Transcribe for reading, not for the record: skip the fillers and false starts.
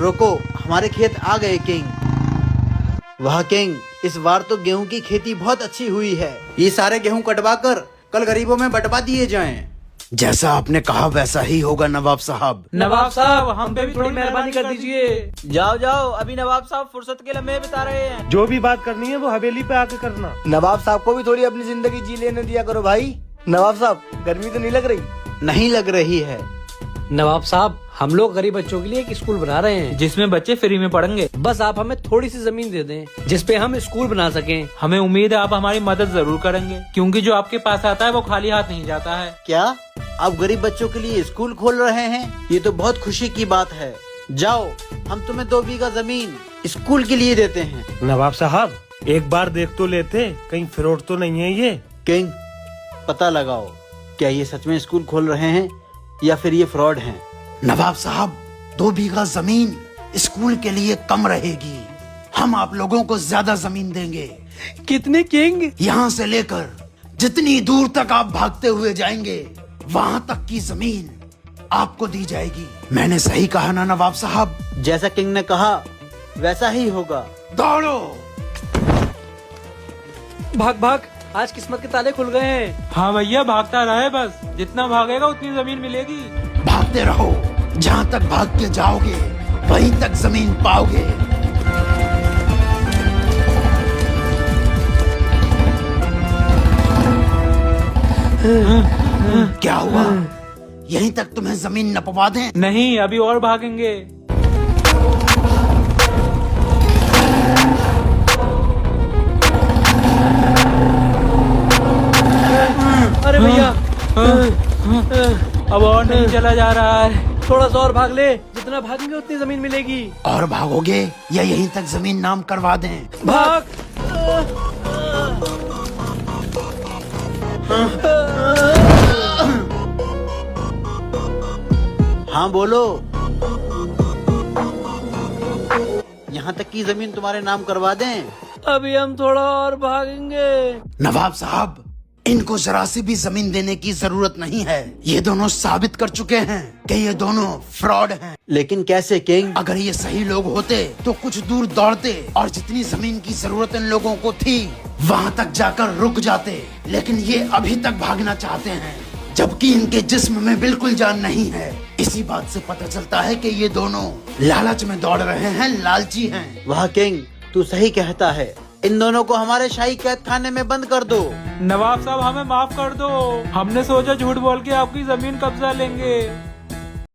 रुको, हमारे खेत आ गए किंग। वाह किंग, इस बार तो गेहूं की खेती बहुत अच्छी हुई है। ये सारे गेहूं कटवा कर कल गरीबों में बंटवा दिए जाएं। जैसा आपने कहा वैसा ही होगा नवाब साहब। नवाब साहब, हम पे भी थोड़ी मेहरबानी कर दीजिए। जाओ जाओ, अभी नवाब साहब फुर्सत के लम्हे बिता रहे हैं। जो भी बात करनी है वो हवेली पे आके करना। नवाब साहब को भी थोड़ी अपनी जिंदगी जी लेने दिया करो भाई। नवाब साहब, गर्मी तो नहीं लग रही? नहीं लग रही है। नवाब साहब, हम लोग गरीब बच्चों के लिए एक स्कूल बना रहे हैं जिसमें बच्चे फ्री में पढ़ेंगे। बस आप हमें थोड़ी सी जमीन दे दें जिसपे हम स्कूल बना सकें। हमें उम्मीद है आप हमारी मदद जरूर करेंगे, क्योंकि जो आपके पास आता है वो खाली हाथ नहीं जाता है। क्या आप गरीब बच्चों के लिए स्कूल खोल रहे हैं? ये तो बहुत खुशी की बात है। जाओ, हम तुम्हें 2 बीघा जमीन स्कूल के लिए देते हैं। नवाब साहब, एक बार देख तो लेते, कहीं फ्रॉड तो नहीं है ये। किंग, पता लगाओ, क्या ये सच में स्कूल खोल रहे हैं या फिर ये फ्रॉड हैं? नवाब साहब, 2 बीघा जमीन स्कूल के लिए कम रहेगी। हम आप लोगों को ज्यादा जमीन देंगे। कितने किंग? यहाँ से लेकर जितनी दूर तक आप भागते हुए जाएंगे वहाँ तक की जमीन आपको दी जाएगी। मैंने सही कहा ना नवाब साहब? जैसा किंग ने कहा वैसा ही होगा। दौड़ो। भाग भाग, आज किस्मत के ताले खुल गए हैं। हाँ भैया, भागता रहे बस, जितना भागेगा उतनी जमीन मिलेगी। भागते रहो, जहाँ तक भाग के जाओगे वहीं तक जमीन पाओगे। क्या हुआ? यहीं तक तुम्हें जमीन नपवा दें? नहीं, अभी और भागेंगे। अरे भैया, अब और नहीं चला जा रहा है। थोड़ा सा और भाग ले, जितना भागेंगे उतनी जमीन मिलेगी। और भागोगे या यहीं तक जमीन नाम करवा दें? भाग। हाँ बोलो। यहाँ तक की जमीन तुम्हारे नाम करवा दें? अभी हम थोड़ा और भागेंगे। नवाब साहब, इनको जरा सी भी जमीन देने की जरूरत नहीं है। ये दोनों साबित कर चुके हैं कि ये दोनों फ्रॉड हैं। लेकिन कैसे किंग? अगर ये सही लोग होते तो कुछ दूर दौड़ते और जितनी जमीन की जरूरत इन लोगों को थी वहाँ तक जाकर रुक जाते। लेकिन ये अभी तक भागना चाहते हैं, जबकि इनके जिस्म में बिल्कुल जान नहीं है। इसी बात से पता चलता है कि ये दोनों लालच में दौड़ रहे हैं, लालची हैं। वाह किंग, तू सही कहता है। इन दोनों को हमारे शाही कैद खाने में बंद कर दो। नवाब साहब, हमें माफ कर दो। हमने सोचा झूठ बोल के आपकी जमीन कब्जा लेंगे।